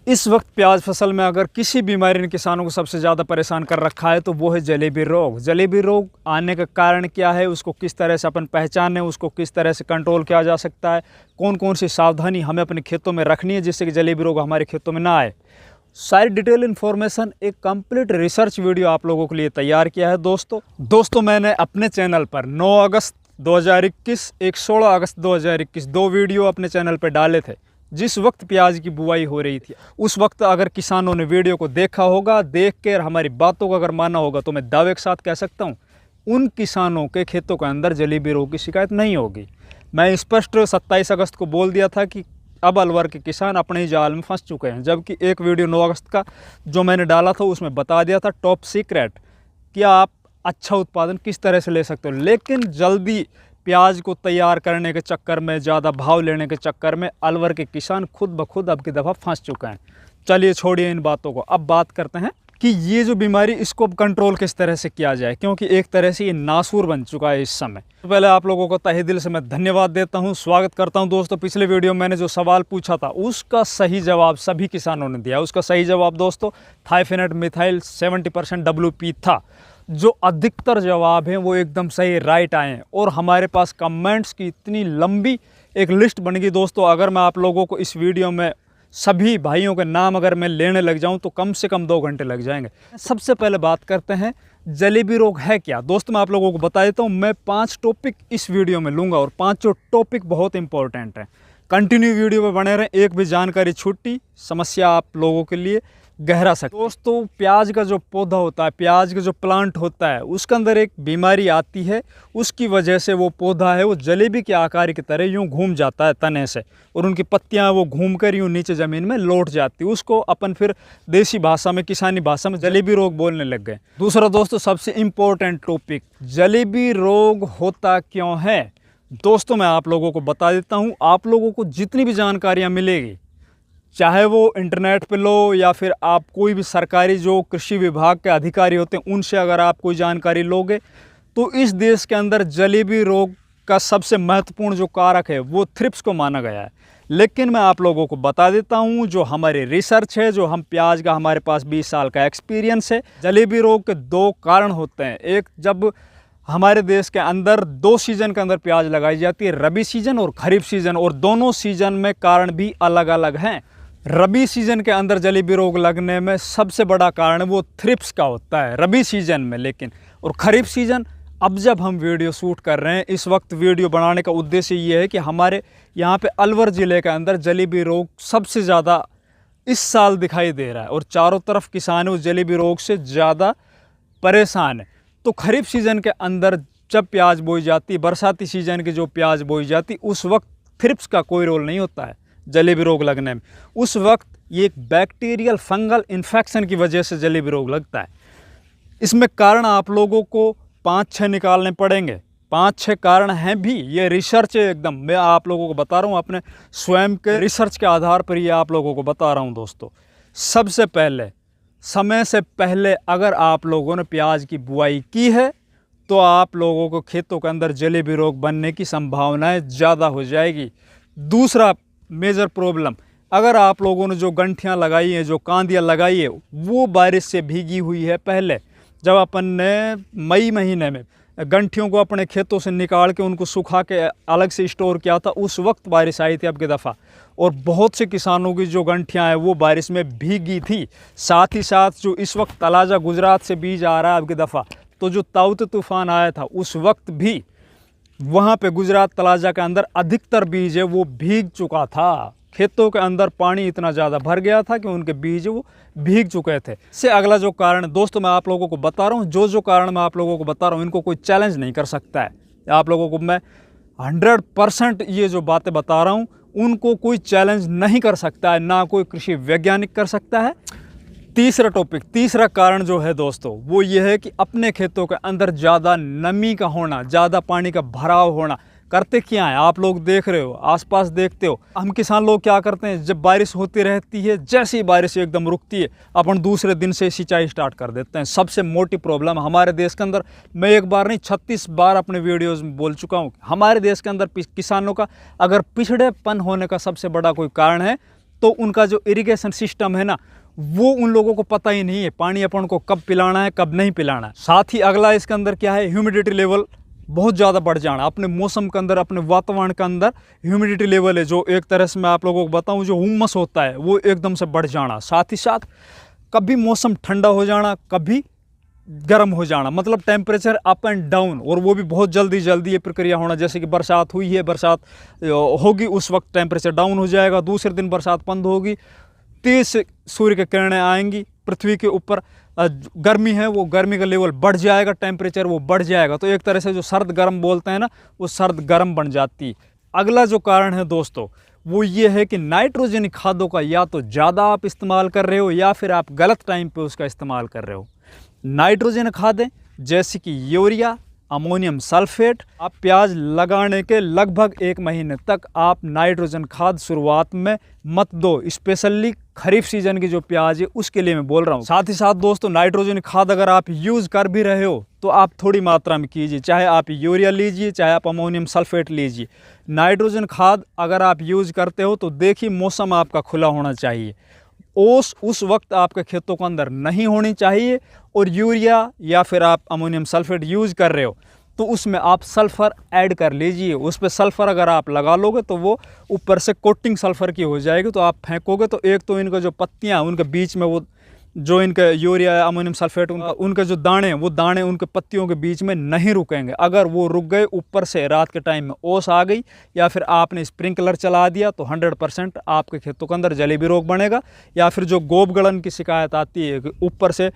इस वक्त प्याज फसल में अगर किसी बीमारी ने किसानों को सबसे ज़्यादा परेशान कर रखा है तो वो है जलेबी रोग। जलेबी रोग आने का कारण क्या है, उसको किस तरह से अपन पहचानें, उसको किस तरह से कंट्रोल किया जा सकता है, कौन कौन सी सावधानी हमें अपने खेतों में रखनी है जिससे कि जलेबी रोग हमारे खेतों में ना आए, सारी डिटेल इन्फॉर्मेशन एक कंप्लीट रिसर्च वीडियो आप लोगों के लिए तैयार किया है। दोस्तों मैंने अपने चैनल पर 9 अगस्त 2021 एक 16 अगस्त 2021 दो वीडियो अपने चैनल पर डाले थे। जिस वक्त प्याज की बुआई हो रही थी उस वक्त अगर किसानों ने वीडियो को देखा होगा, देख कर हमारी बातों को अगर माना होगा तो मैं दावे के साथ कह सकता हूँ उन किसानों के खेतों के अंदर जलेबी रोग की शिकायत नहीं होगी। मैं स्पष्ट 27 अगस्त को बोल दिया था कि अब अलवर के किसान अपने ही जाल में फंस चुके हैं, जबकि एक वीडियो 9 अगस्त का जो मैंने डाला था उसमें बता दिया था टॉप सीक्रेट कि आप अच्छा उत्पादन किस तरह से ले सकते हो। लेकिन जल्दी प्याज को तैयार करने के चक्कर में, ज़्यादा भाव लेने के चक्कर में अलवर के किसान खुद ब खुद अब की दफ़ा फंस चुके हैं। चलिए छोड़िए इन बातों को, अब बात करते हैं कि ये जो बीमारी इसको अब कंट्रोल किस तरह से किया जाए, क्योंकि एक तरह से ये नासूर बन चुका है इस समय। तो पहले आप लोगों को तहे दिल से मैं धन्यवाद देता हूं, स्वागत करता हूं। दोस्तों पिछले वीडियो में मैंने जो सवाल पूछा था उसका सही जवाब सभी किसानों ने दिया। उसका सही जवाब दोस्तों थाइफेनेट मिथाइल 70% WP था। जो अधिकतर जवाब हैं वो एकदम सही राइट आए हैं और हमारे पास कमेंट्स की इतनी लंबी एक लिस्ट बन गई दोस्तों। अगर मैं आप लोगों को इस वीडियो में सभी भाइयों के नाम अगर मैं लेने लग जाऊं तो कम से कम 2 घंटे लग जाएंगे। सबसे पहले बात करते हैं जलेबी रोग है क्या। दोस्तों मैं आप लोगों को बता देता हूं, मैं 5 टॉपिक इस वीडियो में लूँगा और 5 टॉपिक बहुत इंपॉर्टेंट हैं। कंटिन्यू वीडियो में बने रहें, एक भी जानकारी छूटी समस्या आप लोगों के लिए गहरा सकते। दोस्तों प्याज का जो पौधा होता है, प्याज का जो प्लांट होता है उसके अंदर एक बीमारी आती है, उसकी वजह से वो पौधा है वो जलेबी के आकार की तरह यूं घूम जाता है तने से और उनकी पत्तियां वो घूमकर यूं नीचे ज़मीन में लौट जाती है। उसको अपन फिर देसी भाषा में, किसानी भाषा में जलेबी रोग बोलने लग गए। दूसरा दोस्तों सबसे इम्पोर्टेंट टॉपिक, जलेबी रोग होता क्यों है। दोस्तों मैं आप लोगों को बता देता हूँ, आप लोगों को जितनी भी जानकारियाँ मिलेगी, चाहे वो इंटरनेट पे लो या फिर आप कोई भी सरकारी जो कृषि विभाग के अधिकारी होते हैं उनसे अगर आप कोई जानकारी लोगे, तो इस देश के अंदर जलेबी रोग का सबसे महत्वपूर्ण जो कारक है वो थ्रिप्स को माना गया है। लेकिन मैं आप लोगों को बता देता हूँ जो हमारी रिसर्च है, जो हम प्याज का हमारे पास 20 साल का एक्सपीरियंस है, जलेबी रोग के 2 कारण होते हैं। एक, जब हमारे देश के अंदर 2 सीज़न के अंदर प्याज लगाई जाती है, रबी सीज़न और खरीफ सीज़न, और दोनों सीज़न में कारण भी अलग अलग हैं। रबी सीज़न के अंदर जलेबी रोग लगने में सबसे बड़ा कारण वो थ्रिप्स का होता है रबी सीज़न में। लेकिन और खरीफ सीज़न, अब जब हम वीडियो शूट कर रहे हैं इस वक्त वीडियो बनाने का उद्देश्य ये है कि हमारे यहाँ पे अलवर ज़िले के अंदर जलेबी रोग सबसे ज़्यादा इस साल दिखाई दे रहा है और चारों तरफ किसान उस जलेबी रोग से ज़्यादा परेशान है। तो खरीफ सीज़न के अंदर जब प्याज बोई जाती है, बरसाती सीज़न की जो प्याज बोई जाती, उस वक्त थ्रिप्स का कोई रोल नहीं होता है जलेबी रोग लगने में। उस वक्त ये एक बैक्टीरियल फंगल इन्फेक्शन की वजह से जलेबी रोग लगता है। इसमें कारण आप लोगों को 5-6 निकालने पड़ेंगे। 5-6 कारण हैं भी, ये रिसर्च है एकदम, मैं आप लोगों को बता रहा हूँ अपने स्वयं के रिसर्च के आधार पर ये आप लोगों को बता रहा हूँ। दोस्तों सबसे पहले, समय से पहले अगर आप लोगों ने प्याज की बुआई की है तो आप लोगों को खेतों के अंदर जलेबी रोग बनने की संभावनाएँ ज़्यादा हो जाएगी। दूसरा मेजर प्रॉब्लम, अगर आप लोगों ने जो गंठियाँ लगाई हैं, जो कांदियाँ लगाई है, वो बारिश से भीगी हुई है। पहले जब अपन ने मई महीने में गंठियों को अपने खेतों से निकाल के उनको सुखा के अलग से स्टोर किया था, उस वक्त बारिश आई थी अब की दफ़ा, और बहुत से किसानों की जो गंठियाँ हैं वो बारिश में भीगी थी। साथ ही साथ जो इस वक्त तलाजा गुजरात से बीज आ रहा है अब की दफ़ा, तो जो ताउते तूफान आया था उस वक्त भी वहाँ पे गुजरात तलाजा के अंदर अधिकतर बीज है वो भीग चुका था। खेतों के अंदर पानी इतना ज़्यादा भर गया था कि उनके बीज वो भीग चुके थे। इससे अगला जो कारण दोस्तों मैं आप लोगों को बता रहा हूँ, जो कारण मैं आप लोगों को बता रहा हूँ इनको कोई चैलेंज नहीं कर सकता है। आप लोगों को मैं 100% ये जो बातें बता रहा हूँ उनको कोई चैलेंज नहीं कर सकता है, ना कोई कृषि वैज्ञानिक कर सकता है। तीसरा टॉपिक, तीसरा कारण जो है दोस्तों वो ये है कि अपने खेतों के अंदर ज़्यादा नमी का होना, ज़्यादा पानी का भराव होना। करते क्या है, आप लोग देख रहे हो, आसपास देखते हो, हम किसान लोग क्या करते हैं, जब बारिश होती रहती है, जैसे ही बारिश एकदम रुकती है अपन दूसरे दिन से सिंचाई स्टार्ट कर देते हैं। सबसे मोटी प्रॉब्लम हमारे देश के अंदर, मैं एक बार नहीं 36 बार अपने वीडियोज़ में बोल चुका हूँ, हमारे देश के अंदर किसानों का अगर पिछड़ेपन होने का सबसे बड़ा कोई कारण है तो उनका जो इरिगेशन सिस्टम है ना, वो उन लोगों को पता ही नहीं है पानी अपन को कब पिलाना है कब नहीं पिलाना है। साथ ही अगला इसके अंदर क्या है, ह्यूमिडिटी लेवल बहुत ज़्यादा बढ़ जाना। अपने मौसम के अंदर, अपने वातावरण के अंदर ह्यूमिडिटी लेवल है जो एक तरह से मैं आप लोगों को बताऊं, जो हुम्मस होता है वो एकदम से बढ़ जाना। साथ ही साथ कभी मौसम ठंडा हो जाना, कभी गर्म हो जाना, मतलब टेम्परेचर अप एंड डाउन, और वो भी बहुत जल्दी जल्दी ये प्रक्रिया होना। जैसे कि बरसात हुई है, बरसात होगी, उस वक्त टेम्परेचर डाउन हो जाएगा, दूसरे दिन बरसात बंद होगी, तेज से सूर्य की किरणें आएंगी पृथ्वी के ऊपर, गर्मी है वो गर्मी का लेवल बढ़ जाएगा, टेम्परेचर वो बढ़ जाएगा। तो एक तरह से जो सर्द गर्म बोलते हैं ना, वो सर्द गर्म बन जाती है। अगला जो कारण है दोस्तों वो ये है कि नाइट्रोजन खादों का या तो ज़्यादा आप इस्तेमाल कर रहे हो या फिर आप गलत टाइम पे उसका इस्तेमाल कर रहे हो। नाइट्रोजन खादें जैसे कि यूरिया, अमोनियम सल्फेट, आप प्याज लगाने के लगभग 1 महीने तक आप नाइट्रोजन खाद शुरुआत में मत दो। स्पेशली खरीफ सीजन की जो प्याज है उसके लिए मैं बोल रहा हूँ। साथ ही साथ दोस्तों नाइट्रोजन खाद अगर आप यूज़ कर भी रहे हो तो आप थोड़ी मात्रा में कीजिए, चाहे आप यूरिया लीजिए चाहे आप अमोनियम सल्फेट लीजिए। नाइट्रोजन खाद अगर आप यूज़ करते हो तो देखिए मौसम आपका खुला होना चाहिए, ओस उस वक्त आपके खेतों के अंदर नहीं होनी चाहिए। और यूरिया या फिर आप अमोनियम सल्फेट यूज़ कर रहे हो तो उसमें आप सल्फ़र ऐड कर लीजिए। उस पर सल्फ़र अगर आप लगा लोगे तो वो ऊपर से कोटिंग सल्फ़र की हो जाएगी, तो आप फेंकोगे तो एक तो इनका जो पत्तियाँ उनके बीच में वो जो इनका यूरिया या अमोनियम सल्फेट उनके जो दाने वो दाने उनके पत्तियों के बीच में नहीं रुकेंगे। अगर वो रुक गए, ऊपर से रात के टाइम में ओस आ गई या फिर आपने स्प्रिंकलर चला दिया तो 100% आपके खेतों के अंदर जलेबी रोग बनेगा। या फिर जो गोब गलन की शिकायत आती है कि ऊपर से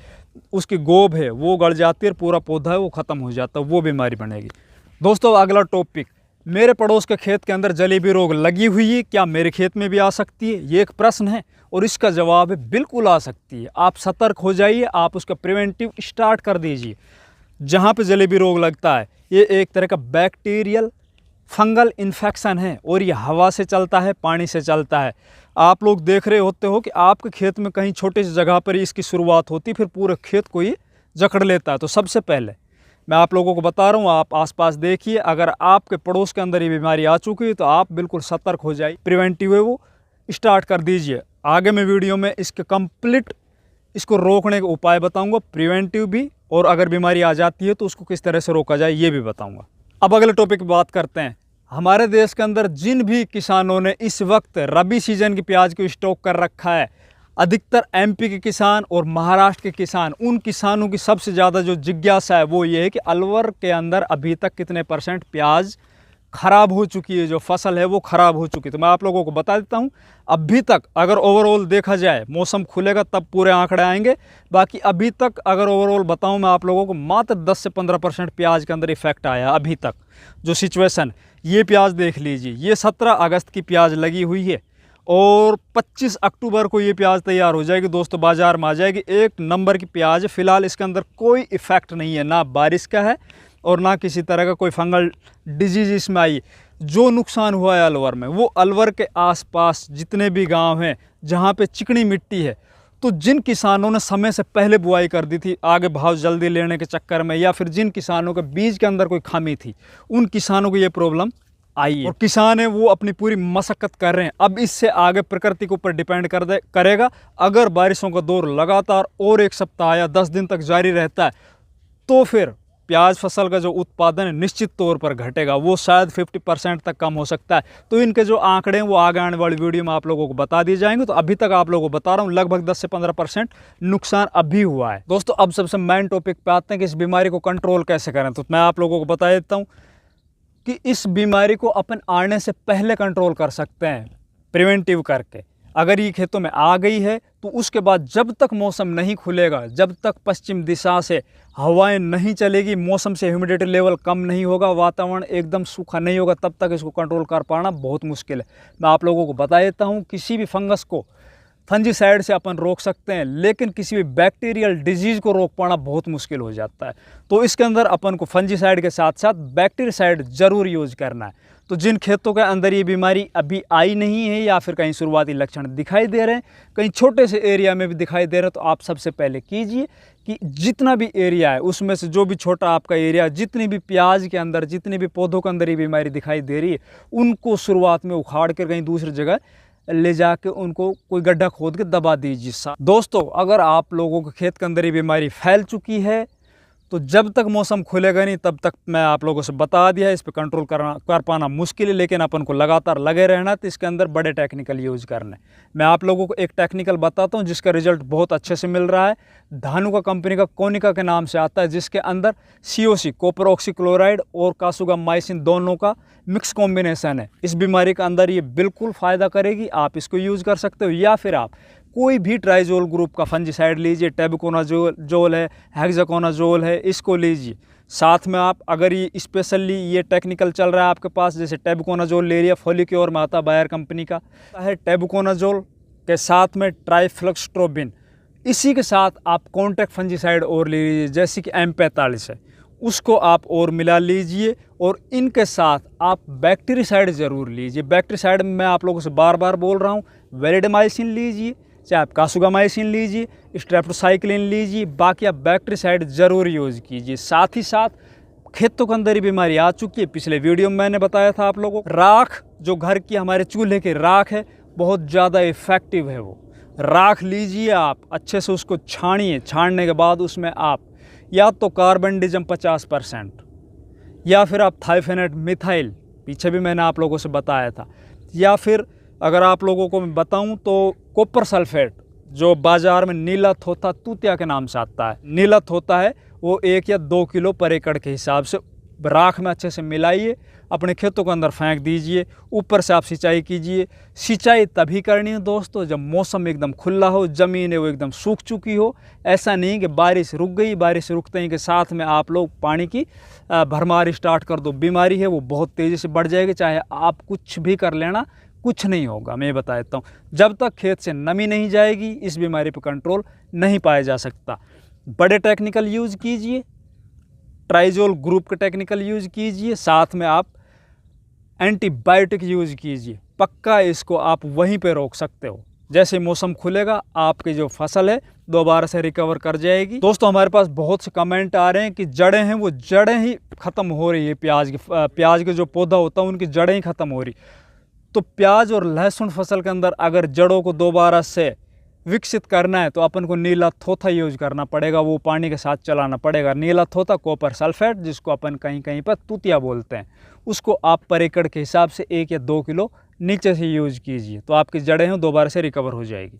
उसकी गोब है वो गड़ जाती है, पूरा पौधा है वो ख़त्म हो जाता है, वो बीमारी बनेगी। दोस्तों अगला टॉपिक, मेरे पड़ोस के खेत के अंदर जलेबी रोग लगी हुई है, क्या मेरे खेत में भी आ सकती है? ये एक प्रश्न है और इसका जवाब है बिल्कुल आ सकती है। आप सतर्क हो जाइए, आप उसका प्रिवेंटिव स्टार्ट कर दीजिए। जहाँ पे जलेबी रोग लगता है ये एक तरह का बैक्टीरियल फंगल इन्फेक्शन है और ये हवा से चलता है, पानी से चलता है। आप लोग देख रहे होते हो कि आपके खेत में कहीं छोटी सी जगह पर इसकी शुरुआत होती, फिर पूरे खेत को ये जकड़ लेता है। तो सबसे पहले मैं आप लोगों को बता रहा हूँ, आप आसपास देखिए, अगर आपके पड़ोस के अंदर ये बीमारी आ चुकी है तो आप बिल्कुल सतर्क हो जाइए, प्रिवेंटिव है वो स्टार्ट कर दीजिए। आगे मैं वीडियो में इसके कंप्लीट इसको रोकने के उपाय बताऊंगा, प्रिवेंटिव भी, और अगर बीमारी आ जाती है तो उसको किस तरह से रोका जाए ये भी बताऊंगा। अब अगले टॉपिक की बात करते हैं। हमारे देश के अंदर जिन भी किसानों ने इस वक्त रबी सीजन की प्याज को स्टॉक कर रखा है, अधिकतर एमपी के किसान और महाराष्ट्र के किसान, उन किसानों की सबसे ज़्यादा जो जिज्ञासा है वो ये है कि अलवर के अंदर अभी तक कितने % प्याज खराब हो चुकी है, जो फसल है वो खराब हो चुकी है। तो मैं आप लोगों को बता देता हूँ, अभी तक अगर ओवरऑल देखा जाए, मौसम खुलेगा तब पूरे आंकड़े आएंगे, बाकी अभी तक अगर ओवरऑल बताऊँ मैं आप लोगों को, मात्र 10 से 15% प्याज के अंदर इफेक्ट आया अभी तक जो सिचुएशन। ये प्याज देख लीजिए, ये 17 अगस्त की प्याज लगी हुई है और 25 अक्टूबर को ये प्याज तैयार हो जाएगी दोस्तों, बाज़ार में आ जाएगी। 1 नंबर की प्याज। फ़िलहाल इसके अंदर कोई इफ़ेक्ट नहीं है, ना बारिश का है और ना किसी तरह का कोई फंगल डिजीज़ इसमें आई। जो नुकसान हुआ है अलवर में, वो अलवर के आसपास जितने भी गांव हैं जहां पे चिकनी मिट्टी है, तो जिन किसानों ने समय से पहले बुआई कर दी थी आगे भाव जल्दी लेने के चक्कर में, या फिर जिन किसानों के बीज के अंदर कोई खामी थी, उन किसानों को ये प्रॉब्लम आई है और किसान है वो अपनी पूरी मशक्कत कर रहे हैं। अब इससे आगे प्रकृति के ऊपर डिपेंड करेगा। अगर बारिशों का दौर लगातार और 1 सप्ताह या 10 दिन तक जारी रहता है तो फिर प्याज फसल का जो उत्पादन है निश्चित तौर पर घटेगा, वो शायद 50% तक कम हो सकता है। तो इनके जो आंकड़े हैं वो आगे आने वाली वीडियो में आप लोगों को बता दिए जाएंगे। तो अभी तक आप लोगों को बता रहा हूँ, लगभग 10 से 15% नुकसान अभी हुआ है। दोस्तों अब सबसे मेन टॉपिक पे आते हैं कि इस बीमारी को कंट्रोल कैसे करें। तो मैं आप लोगों को बता देता हूँ कि इस बीमारी को अपन आने से पहले कंट्रोल कर सकते हैं प्रिवेंटिव करके। अगर ये खेतों में आ गई है तो उसके बाद जब तक मौसम नहीं खुलेगा, जब तक पश्चिम दिशा से हवाएं नहीं चलेगी, मौसम से ह्यूमिडिटी लेवल कम नहीं होगा, वातावरण एकदम सूखा नहीं होगा, तब तक इसको कंट्रोल कर पाना बहुत मुश्किल है। मैं आप लोगों को बता देता हूँ, किसी भी फंगस को फंजीसाइड से अपन रोक सकते हैं, लेकिन किसी भी बैक्टीरियल डिजीज़ को रोक पाना बहुत मुश्किल हो जाता है। तो इसके अंदर अपन को फंजीसाइड के साथ साथ बैक्टीरियासाइड ज़रूर यूज़ करना है। तो जिन खेतों के अंदर ये बीमारी अभी आई नहीं है या फिर कहीं शुरुआती लक्षण दिखाई दे रहे हैं, कहीं छोटे से एरिया में भी दिखाई दे रहे हैं, तो आप सबसे पहले कीजिए कि जितना भी एरिया है उसमें से जो भी छोटा आपका एरिया, जितनी भी प्याज के अंदर, जितने भी पौधों के अंदर ये बीमारी दिखाई दे रही है, उनको शुरुआत में उखाड़ कर कहीं दूसरी जगह ले जाके उनको कोई गड्ढा खोद के दबा दीजिए। दोस्तों, अगर आप लोगों के खेत के अंदर ये बीमारी फैल चुकी है तो जब तक मौसम खुलेगा नहीं तब तक मैं आप लोगों से बता दिया, इस पर कंट्रोल कर पाना मुश्किल है, लेकिन अपन को लगातार लगे रहना। तो इसके अंदर बड़े टेक्निकल यूज़ करने। मैं आप लोगों को एक टेक्निकल बताता हूं जिसका रिजल्ट बहुत अच्छे से मिल रहा है। धानुका कंपनी का कोनिका के नाम से आता है, जिसके अंदर COC कॉपर ऑक्सीक्लोराइड और कासुगामाइसिन दोनों का मिक्स कॉम्बिनेशन है। इस बीमारी के अंदर ये बिल्कुल फ़ायदा करेगी। आप इसको यूज़ कर सकते हो, या फिर आप कोई भी ट्राइजोल ग्रुप का फंजीसाइड लीजिए। टेबुकोनाजोल है, हेक्साकोनाजोल है, इसको लीजिए। साथ में आप अगर ये स्पेशली ये टेक्निकल चल रहा है आपके पास, जैसे टेबुकोनाजोल ले लिया, फॉलिक्योर में आता बायर कंपनी का है। टेबुकोनाजोल के साथ में ट्राइफ्लॉक्सट्रोबिन, इसी के साथ आप कॉन्टैक्ट फंजीसाइड और ले लीजिए, जैसे कि M45 है, उसको आप और मिला लीजिए। और इनके साथ आप बैक्टीरिसाइड ज़रूर लीजिए। बैक्टीरिसाइड में मैं आप लोगों से बार बार बोल रहा हूँ, वेरिडमाइसिन लीजिए, चाहे आप कासुगामाइसिन लीजिए, स्ट्रेप्टोसाइक्लिन लीजिए, बाकी आप बैक्टीरिसाइड ज़रूर यूज़ कीजिए। साथ ही साथ खेतों के अंदर ही बीमारी आ चुकी है, पिछले वीडियो में मैंने बताया था आप लोगों को। राख, जो घर की हमारे चूल्हे की राख है, बहुत ज़्यादा इफ़ेक्टिव है। वो राख लीजिए, आप अच्छे से उसको छानिए। छानने के बाद उसमें आप या तो कार्बनडिज़म 50% या फिर आप थाइफेनेट मिथाइल, पीछे भी मैंने आप लोगों से बताया था, या फिर अगर आप लोगों को मैं बताऊं तो कॉपर सल्फेट, जो बाज़ार में नीला थोथा तूतिया के नाम से आता है, नीला थोथा है, वो 1 या 2 किलो पर एकड़ के हिसाब से राख में अच्छे से मिलाइए, अपने खेतों के अंदर फेंक दीजिए। ऊपर से आप सिंचाई कीजिए। सिंचाई तभी करनी है दोस्तों जब मौसम एकदम खुला हो, ज़मीन है वो एकदम सूख चुकी हो। ऐसा नहीं कि बारिश रुक गई, बारिश रुकते ही के साथ में आप लोग पानी की भरमार स्टार्ट कर दो। बीमारी है वो बहुत तेज़ी से बढ़ जाएगी, चाहे आप कुछ भी कर लेना, कुछ नहीं होगा। मैं बता देता हूँ, जब तक खेत से नमी नहीं जाएगी इस बीमारी पर कंट्रोल नहीं पाया जा सकता। बड़े टेक्निकल यूज़ कीजिए, ट्राइजोल ग्रुप का टेक्निकल यूज़ कीजिए, साथ में आप एंटीबायोटिक यूज़ कीजिए। पक्का इसको आप वहीं पे रोक सकते हो। जैसे मौसम खुलेगा आपकी जो फसल है दोबारा से रिकवर कर जाएगी। दोस्तों, हमारे पास बहुत से कमेंट आ रहे हैं कि जड़ें हैं, वो जड़ें ही ख़त्म हो रही है। प्याज के जो पौधा होता है उनकी जड़ें ही ख़त्म हो रही। तो प्याज और लहसुन फसल के अंदर अगर जड़ों को दोबारा से विकसित करना है तो अपन को नीला थोथा यूज करना पड़ेगा, वो पानी के साथ चलाना पड़ेगा। नीला थोथा कॉपर सल्फेट, जिसको अपन कहीं कहीं पर तूतिया बोलते हैं, उसको आप पर एकड़ के हिसाब से 1 या 2 किलो नीचे से यूज कीजिए, तो आपकी जड़ें हैं दोबारा से रिकवर हो जाएगी।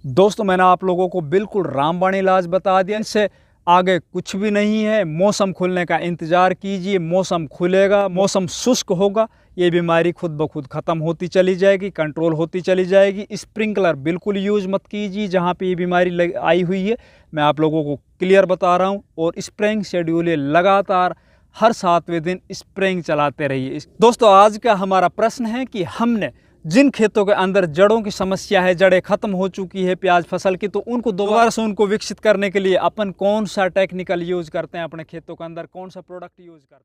दोस्तों, मैंने आप लोगों को बिल्कुल रामबाण इलाज बता दिया, इससे आगे कुछ भी नहीं है। मौसम खुलने का इंतज़ार कीजिए। मौसम खुलेगा, मौसम शुष्क होगा, ये बीमारी खुद ब खुद ख़त्म होती चली जाएगी, कंट्रोल होती चली जाएगी। स्प्रिंकलर बिल्कुल यूज़ मत कीजिए जहाँ पे ये बीमारी आई हुई है। मैं आप लोगों को क्लियर बता रहा हूँ। और स्प्रेइंग शेड्यूल है, लगातार हर 7वें दिन स्प्रेइंग चलाते रहिए। दोस्तों, आज का हमारा प्रश्न है कि हमने जिन खेतों के अंदर जड़ों की समस्या है, जड़ें खत्म हो चुकी है प्याज फसल की, तो उनको दोबारा से उनको विकसित करने के लिए अपन कौन सा टेक्निकल यूज़ करते हैं, अपने खेतों के अंदर कौन सा प्रोडक्ट यूज़ करते हैं।